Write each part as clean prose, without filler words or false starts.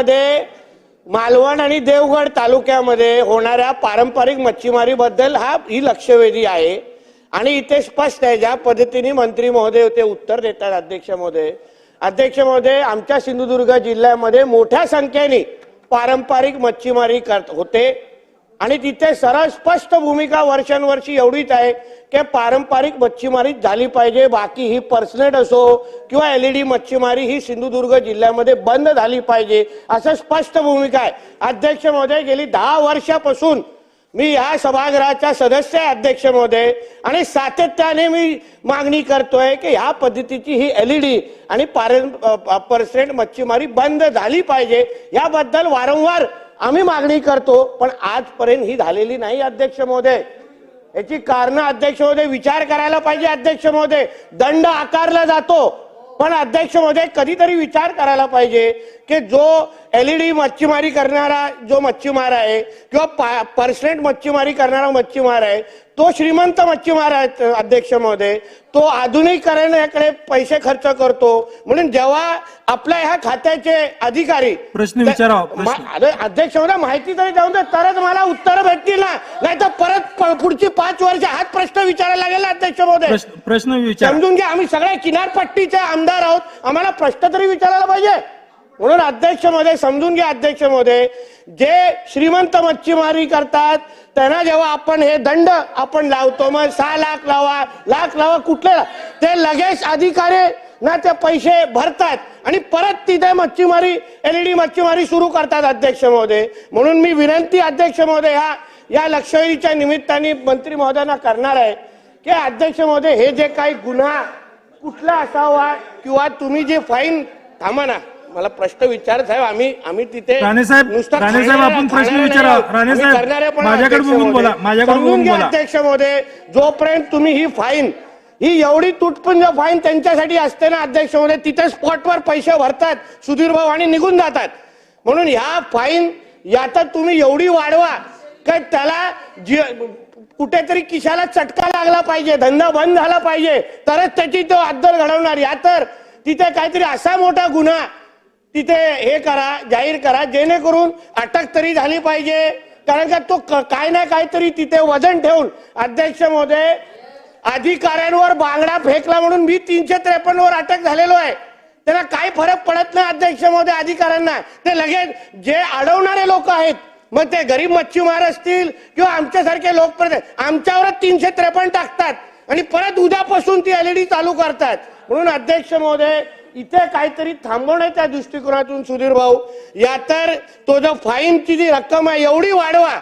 जिल्ह्यामध्ये मालवण आणि देवगड तालुक्यामध्ये होणाऱ्या पारंपरिक मच्छीमारीबद्दल ही लक्षवेधी आहे आणि इथे स्पष्ट आहे ज्या पद्धतीने मंत्री महोदय ते उत्तर देतात अध्यक्ष महोदय आमच्या सिंधुदुर्ग जिल्ह्यामध्ये मोठ्या संख्येने पारंपरिक मच्छीमारी होते आणि तिथे सरळ स्पष्ट भूमिका वर्षानुवर्षी एवढीच आहे की पारंपरिक मच्छीमारी झाली पाहिजे, बाकी ही पर्सनेट असो किंवा एलईडी मच्छीमारी ही सिंधुदुर्ग जिल्ह्यामध्ये बंद झाली पाहिजे असं स्पष्ट भूमिका आहे। अध्यक्ष महोदय गेली 10 वर्षापासून मी या सभागृहाचा सदस्य आहे अध्यक्ष महोदय आणि सातत्याने मी मागणी करतोय की ह्या पद्धतीची ही एलईडी आणि पर्सनेट मच्छीमारी बंद झाली पाहिजे, याबद्दल वारंवार आम्ही मागणी करतो, पण आजपर्यंत ही झालेली नाही अध्यक्ष महोदय। याची कारण अध्यक्ष महोदय विचार करायला पाहिजे। अध्यक्ष महोदय दंड आकारला जातो, पण अध्यक्ष महोदय कधीतरी विचार करायला पाहिजे की जो एलईडी मच्छीमारी करणारा जो मच्छीमार आहे किंवा पर्सनेट मच्छीमारी करणारा मच्छीमार आहे तो श्रीमंत मच्छीमार आहे अध्यक्ष महोदय, तो आधुनिकीकरणाकडे पैसे खर्च करतो, म्हणून जेव्हा आपल्या ह्या खात्याचे अधिकारी प्रश्न विचारा अध्यक्ष महोदय माहिती तरी देऊन दे तरच मला उत्तर भेटतील ना, नाही तर परत पुढची 5 वर्ष हाच प्रश्न विचारायला लागेल अध्यक्ष महोदय। प्रश्न विचारा, समजून घ्या आम्ही सगळे किनारपट्टीचे आमदार आहोत, आम्हाला प्रश्न तरी विचारायला पाहिजे। म्हणून अध्यक्ष महोदय समजून घ्या अध्यक्ष महोदय, जे श्रीमंत मच्छीमारी करतात त्यांना जेव्हा आपण हे दंड आपण लावतो, मग 6 लाख लावा कुठले ते लगेच अधिकारी ना ते पैसे भरतात आणि परत तिथे मच्छीमारी एलईडी मच्छीमारी सुरू करतात अध्यक्ष महोदय। म्हणून मी विनंती अध्यक्ष महोदय या लक्षवेधीच्या निमित्ताने मंत्री महोदयांना करणार आहे की अध्यक्ष महोदय हे जे काही गुन्हा कुठला असावा किंवा तुम्ही जे फाईन थांबा ना, मला प्रश्न विचारत साहेब आम्ही तिथे राणे साहेब आपण प्रश्न विचारा। राणे साहेब माझ्याकडे बघून बोला, अध्यक्ष महोदय जोपर्यंत तुम्ही ही फाईन ही एवढी तुटपुंज फाईन त्यांच्यासाठी असते ना अध्यक्ष महोदय, तिथे स्पॉटवर पैसे भरतात सुधीर भाऊ आणि निघून जातात। म्हणून ह्या फाईन यात तुम्ही एवढी वाढवा की त्याला कुठेतरी किशाला चटका लागला पाहिजे, धंदा बंद झाला पाहिजे, तरच त्याची तो अद्दल घडवणार। या तर तिथे काहीतरी असा मोठा गुन्हा तिथे हे करा, जाहीर करा, जेणेकरून अटक तरी झाली पाहिजे, कारण का तो काय ना काहीतरी तिथे वजन ठेवून अध्यक्ष महोदय अधिकाऱ्यांवर बांगडा फेकला म्हणून मी 353 वर अटक झालेलो आहे, त्यांना काय फरक पडत नाही अध्यक्ष महोदय अधिकाऱ्यांना, ते लगेच जे अडवणारे लोक आहेत मग ते गरीब मच्छीमार असतील किंवा आमच्यासारखे लोक आमच्यावरच 353 टाकतात आणि परत उद्यापासून ती एलईडी चालू करतात। म्हणून अध्यक्ष महोदय इथे काहीतरी थांबवण्याच्या दृष्टिकोनातून सुधीर भाऊ या तर तो जो फाईनची जी रक्कम आहे एवढी वाढवा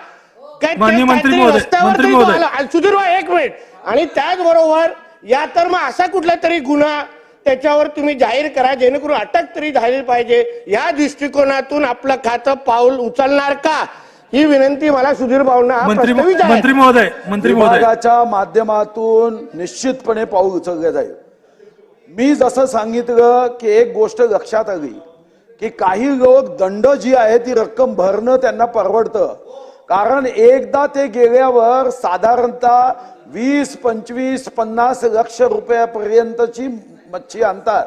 सुधीर भाऊ 1 मिनिट, आणि त्याचबरोबर या तर मग असा कुठला तरी गुन्हा त्याच्यावर तुम्ही जाहीर करा जेणेकरून अटक तरी झाली पाहिजे। या दृष्टिकोनातून आपलं खातं पाऊल उचलणार का ही विनंती मला सुधीर भाऊंना मंत्री महोदयाच्या माध्यमातून निश्चितपणे पाऊल उचलले जाईल। मी जसं सांगितलं की एक गोष्ट लक्षात आली की काही लोक दंड जी आहे ती रक्कम भरणं त्यांना परवडतं, कारण एकदा ते गेल्यावर साधारणतः 20, 25, 50 लक्ष रुपयापर्यंतची मच्छी आणतात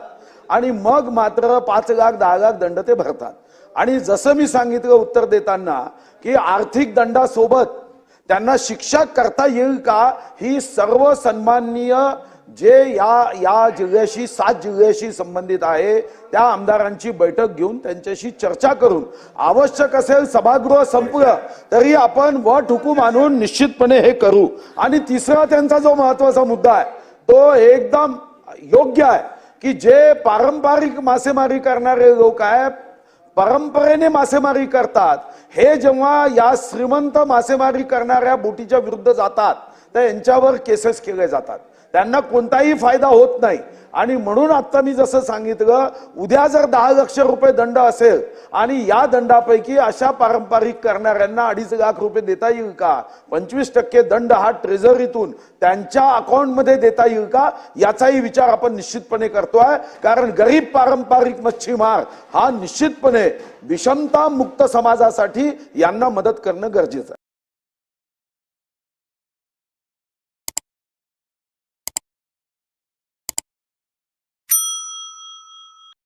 आणि मग मात्र 5 लाख 10 लाख दंड ते भरतात। आणि जसं मी सांगितलं उत्तर देताना की आर्थिक दंडासोबत त्यांना शिक्षा करता येईल का, ही सर्व सन्माननीय जे या जिल्ह्याशी 7 जिल्ह्याशी संबंधित आहे त्या आमदारांची बैठक घेऊन त्यांच्याशी चर्चा करून आवश्यक असेल सभागृह संपलं तरी आपण वट हुकूम आणून निश्चितपणे हे करू। आणि तिसरा त्यांचा जो महत्वाचा मुद्दा आहे तो एकदम योग्य आहे की जे पारंपरिक मासेमारी करणारे लोक आहे परंपरेने मासेमारी करतात, हे जेव्हा या श्रीमंत मासेमारी करणाऱ्या बोटीच्या विरुद्ध जातात तर यांच्यावर केसेस केले जातात, त्यांना कोणताही फायदा होत नाही। आणि म्हणून आता मी जसं सांगितलं उद्या जर 10 लक्ष रुपये दंड असेल आणि या दंडापैकी अशा पारंपरिक करणाऱ्यांना 2.5 लाख रुपये देता येईल का, 25% दंड हा ट्रेझरीतून त्यांच्या अकाउंटमध्ये देता येईल का, याचाही विचार आपण निश्चितपणे करतोय। कारण गरीब पारंपरिक मच्छीमार हा निश्चितपणे विषमता मुक्त समाजासाठी यांना मदत करणं गरजेचं आहे।